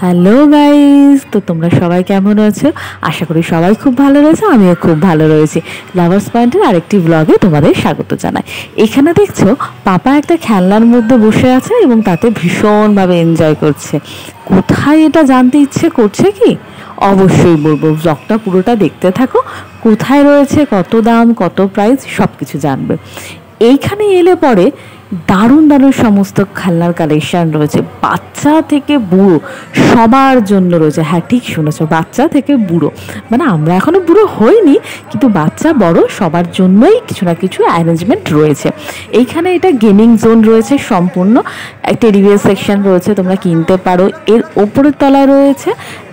Hello guys, তো তোমরা সবাই কেমন আছো? আশা করি সবাই খুব ভালো রয়েছে। আমিও খুব ভালো রয়েছি। লাভার্স পয়েন্টের আরেকটি ব্লগে তোমাদের স্বাগত জানাই। এখানে দেখছো পাপা একটা খেলনার মধ্যে বসে আছে এবং তাতে ভীষণভাবে এনজয় করছে। কোথায় এটা জানতে ইচ্ছে করছে কি? অবশ্যই বলবো, ব্লগটা পুরোটা দেখতে থাকো। কোথায় রয়েছে, কত দাম, কত প্রাইস, সব কিছু জানবে। এইখানে এলে পরে দারুণ দারুণ সমস্ত খেলনার কালেকশান রয়েছে, বাচ্চা থেকে বুড়ো সবার জন্য রয়েছে। হ্যাঁ, ঠিক শুনেছো, বাচ্চা থেকে বুড়ো, মানে আমরা এখনও বুড়ো হইনি, কিন্তু বাচ্চা বড় সবার জন্যই কিছু না কিছু অ্যারেঞ্জমেন্ট রয়েছে। এইখানে এটা গেমিং জোন রয়েছে, সম্পূর্ণ টেডি বিয়ার সেকশন রয়েছে, তোমরা কিনতে পারো। এর ওপরের তলায় রয়েছে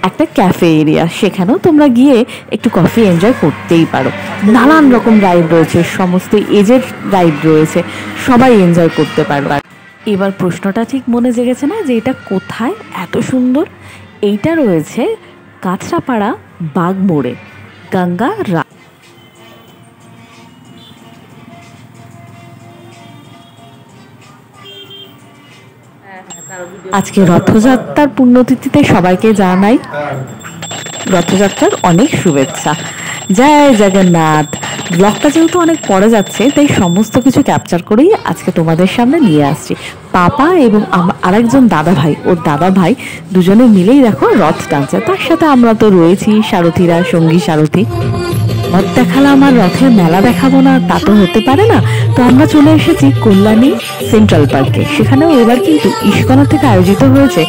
একটা ক্যাফে এরিয়া, সেখানেও তোমরা গিয়ে একটু কফি এনজয় করতেই পারো। নানান রকম রাইড রয়েছে, সমস্ত এজের রাইড রয়েছে, সবাই এনজয় করতে পারো। এবার প্রশ্নটা ঠিক মনে জেগেছে না যে এটা কোথায় এত সুন্দর? এইটা রয়েছে কাঁচরাপাড়া বাগমোড়ে, গঙ্গা আজকে রথযাত্রার পুণ্যতিথিতে সবাইকে জানাই রথযাত্রার অনেক শুভেচ্ছা। জয় জগন্নাথ। ব্লগটা যেহেতু অনেক পরে যাচ্ছে, তাই সমস্ত কিছু ক্যাপচার করেই আজকে তোমাদের সামনে নিয়ে আসছি। পাপা এবং আরেকজন দাদা ভাই, ওর দাদা ভাই দুজনে মিলেই দেখো রথ টানছে। তার সাথে আমরা তো রয়েছি সারথীরা, সঙ্গী সারথী। রথ দেখালাম আর রথের মেলা দেখাবো না, তা তো হতে পারে না। তো আমরা চলে এসেছি কল্যাণী সেন্ট্রাল পার্কে। সেখানেও এবার কিন্তু ইস্কনের থেকে আয়োজিত হয়েছে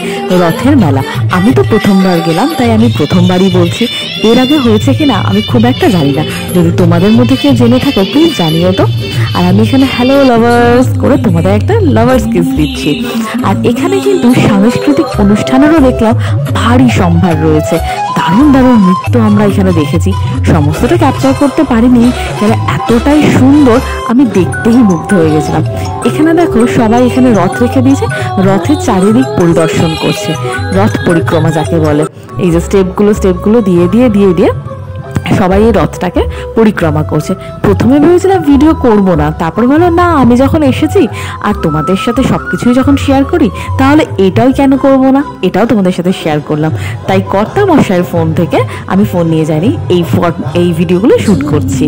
রথের মেলা। আমি তো প্রথমবার গেলাম, তাই আমি প্রথমবারই বলছি। এর আগে হয়েছে কিনা আমি খুব একটা জানি না। যদি তোমাদের মধ্যে কেউ জেনে থাকো প্লিজ জানিও তো। আর আমি এখানে হ্যালো লাভার্স করে তোমাদের একটা লাভার্স কিস দিচ্ছি। আর এখানে কিন্তু সাংস্কৃতিক অনুষ্ঠানেরও দেখলাম ভারী সম্ভার রয়েছে। দারুণ দারুণ নৃত্য আমরা এখানে দেখেছি। সমস্তটা ক্যাপচার করতে পারিনি, তাহলে এতটাই সুন্দর আমি দেখতেই মুগ্ধ হয়ে গেছিলাম। এখানে দেখো সবাই এখানে রথ রেখে দিয়েছে, রথের চারিদিক পরিদর্শন করছে, রথ পরিক্রমা যাকে বলে। এই যে স্টেপগুলো দিয়ে দিয়ে দিয়ে দিয়ে সবাই এই রথটাকে পরিক্রমা করছে। প্রথমে ভেবেছিলাম ভিডিও করব না, তারপর বললাম না, আমি যখন এসেছি আর তোমাদের সাথে সব কিছুই যখন শেয়ার করি, তাহলে এটাও কেন করব না, এটাও তোমাদের সাথে শেয়ার করলাম। তাই কর্তা মশাইয়ের ফোন থেকে আমি ফোন নিয়ে যাইনি, এই ভিডিওগুলো শ্যুট করছি।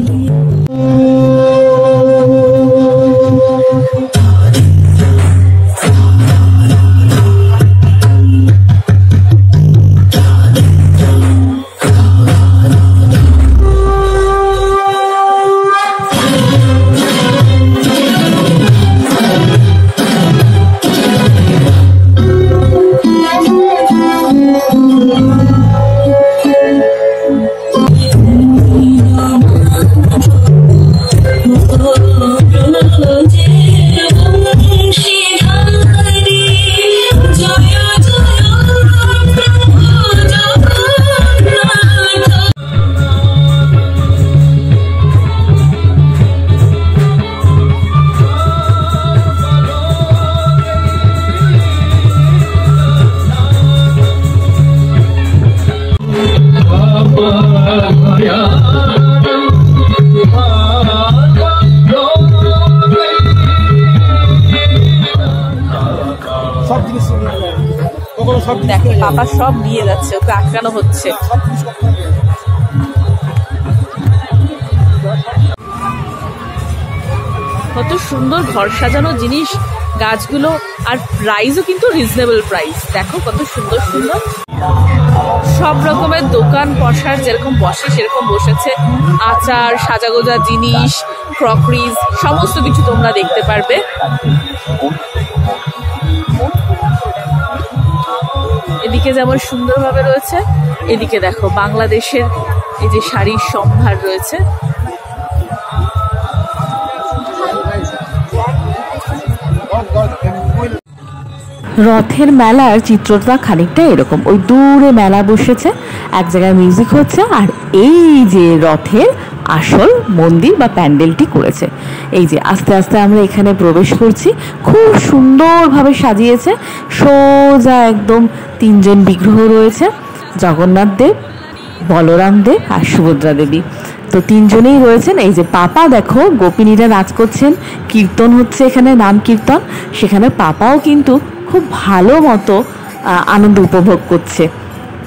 দেখো পাপা সব নিয়ে যাচ্ছে, ওকে আটকানো হচ্ছে। কত সুন্দর ঘর সাজানো জিনিস, গাছগুলো, আর প্রাইসও কিন্তু রিজনেবল প্রাইস। দেখো কত সুন্দর সুন্দর সব রকমের দোকান বসার যেরকম বসে সেরকম বসেছে। আচার, সাজাগোজা জিনিস, ক্রকারিজ, সমস্ত কিছু তোমরা দেখতে পারবে। এদিকে যেমন সুন্দরভাবে রয়েছে, এদিকে দেখো বাংলাদেশের এই যে শাড়ির সম্ভার রয়েছে। রথের মেলার চিত্রটা খানিকটা এরকম, ওই দূরে মেলা বসেছে, এক জায়গায় মিউজিক হচ্ছে, আর এই যে রথের আসল মন্দির বা প্যান্ডেলটি করেছে। এই যে আস্তে আস্তে আমরা এখানে প্রবেশ করছি, খুব সুন্দরভাবে সাজিয়েছে। সোজা একদম তিনজন বিগ্রহ রয়েছে, জগন্নাথ দেব, বলরাম দেব আর সুভদ্রা দেবী। তো তিনজনেই রয়েছেন। এই যে পাপা দেখো গোপিনীরা নাচ করছেন, কীর্তন হচ্ছে এখানে, নাম কীর্তন। সেখানে পাপাও কিন্তু খুব ভালো মতো আনন্দ উপভোগ করছে।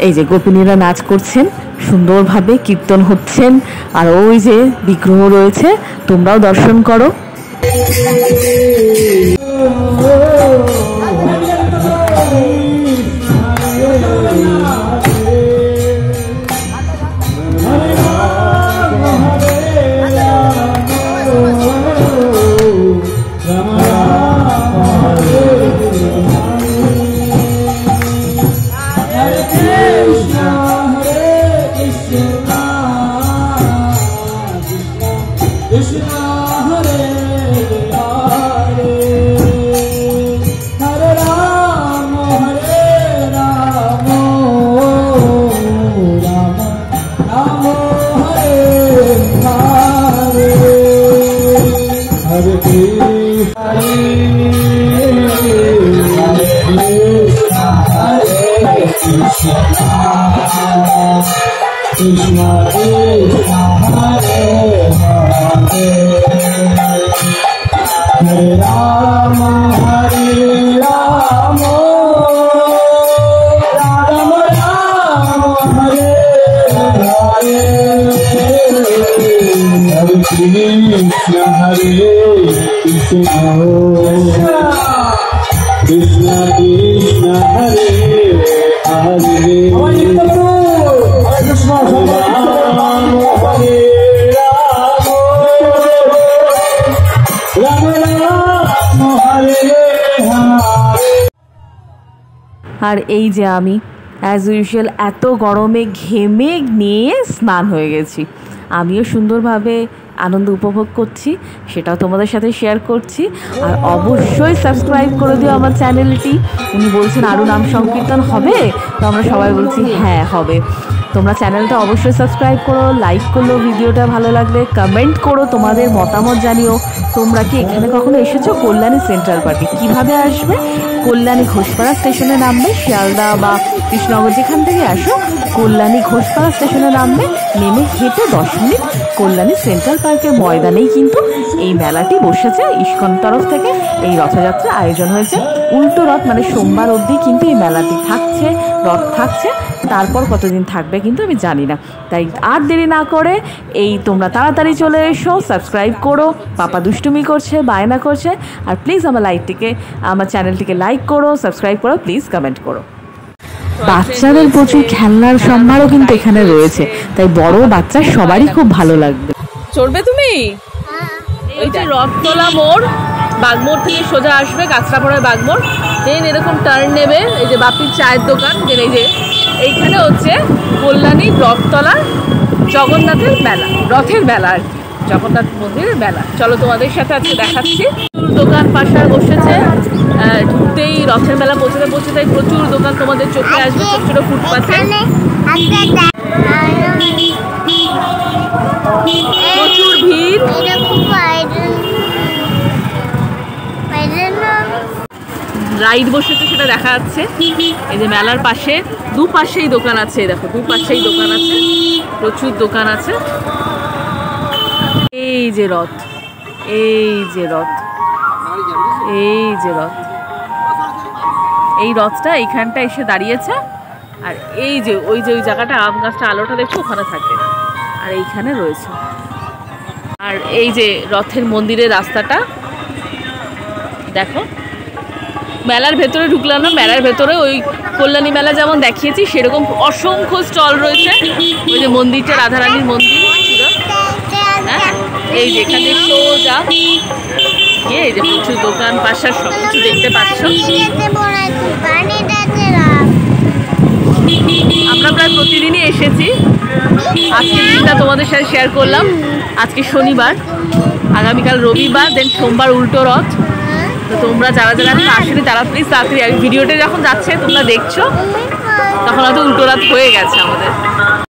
এই যে গোপিনীরা নাচ করছেন, সুন্দরভাবে কীর্তন হচ্ছেন, আর ওই যে বিগ্রহ রয়েছে, তোমরাও দর্শন করো। আর এই যে আমি অ্যাজ ইউজুয়াল এত গরমে ঘেমে নিয়ে স্নান হয়ে গেছি। আমিও সুন্দরভাবে আনন্দ উপভোগ করছি, সেটাও তোমাদের সাথে শেয়ার করছি। আর অবশ্যই সাবস্ক্রাইব করে দিও আমার চ্যানেলটি। উনি বলছেন আরও নাম সংকীর্তন হবে, তো আমরা সবাই বলছি হ্যাঁ হবে। তোমরা চ্যানেলটা অবশ্যই সাবস্ক্রাইব করো, লাইক করো, ভিডিওটা ভালো লাগলে কমেন্ট করো, তোমাদের মতামত জানিও। তোমরা কি এখানে কখনো এসেছো? কল্যাণী সেন্ট্রাল পার্কে কীভাবে আসবে? কল্যাণী ঘোষপাড়া স্টেশনে নামবে, শিয়ালদা বা কৃষ্ণনগর যেখান থেকে আসো, কল্যাণী ঘোষপাড়া স্টেশনে নামবে, নেমে হেঁটে 10 মিনিট কল্যাণী সেন্ট্রাল পার্কের ময়দানেই কিন্তু এই মেলাটি বসেছে। ইস্কন তরফ থেকে এই রথযাত্রা আয়োজন হয়েছে। উল্টো রথ মানে সোমবার অবধি কিন্তু এই মেলাটি থাকছে, রথ থাকছে। তারপর কতদিন থাকবে কিন্তু আমি জানি না। তাই আর দেরি না করে এই তোমরা তাড়াতাড়ি চলে এসো, সাবস্ক্রাইব করো। পাপা দুষ্টুমি করছে, বায়না করছে। আর প্লিজ আমার চ্যানেলটিকে লাইক করো, সাবস্ক্রাইব করো, প্লিজ কমেন্ট করো। বাচ্চাদের প্রচুর খেলনার সম্ভারও কিন্তু এখানে রয়েছে, তাই বড় বাচ্চা সবারই খুব ভালো লাগবে। চড়বে তুমি? এই যে রথতলা মোড়, বাগমোড় থেকে সোজা আসবে কাঁচরাপাড়ার বাগমোড়, দেন এরকম টার্ন নেবে। এই যে বাপির চায়ের দোকান, দেন এই যে এইখানে হচ্ছে কল্যাণী রথতলা জগন্নাথের মেলা, রথের মেলা আর কি, জগন্নাথ মন্দিরের মেলা। চলো তোমাদের সাথে আজকে দেখাচ্ছি। দোকান পাশার বসেছে, ঢুকতেই রথের মেলা পৌঁছতে প্রচুর দোকান তোমাদের চোখে আসবে, ছোট ছোট ফুটপাথে প্রচুর ভিড়। রাইড বসেছে সেটা দেখা যাচ্ছে। এই যে মেলার পাশে দুপাশেই দোকান আছে, দেখো দুপাশেই দোকান আছে, প্রচুর দোকান আছে। এই যে রথ, এই যে রথ, এই যে রথ, এই রথটা এইখানটা এসে দাঁড়িয়েছে। আর এই যে ওই জায়গাটা আম গাছটা আলোটা দেখছো ওখানে থাকে, আর এইখানে রয়েছে। আর এই যে রথের মন্দিরের রাস্তাটা দেখো। মেলার ভেতরে ঢুকলাম না, মেলার ভেতরে ওই কল্যাণী মেলা যেমন দেখিয়েছি সেরকম অসংখ্য স্টল রয়েছে। ওই যে মন্দিরটা রাধারানীর মন্দির, হ্যাঁ, এই যে এখানে সোজা এই যে প্রচুর দোকান পাশার সব কিছু দেখতে পাচ্ছ। আমরা প্রায় প্রতিদিনই এসেছি, আজকের দিনটা তোমাদের সাথে শেয়ার করলাম। আজকে শনিবার, আগামীকাল রবিবার, দেন সোমবার উল্টো রথ। তো তোমরা যারা আসেনি তারা প্লিজ তাড়াতাড়ি, ভিডিওটা যখন যাচ্ছে তোমরা দেখছো তখন হয়তো উল্টো রথ হয়ে গেছে আমাদের।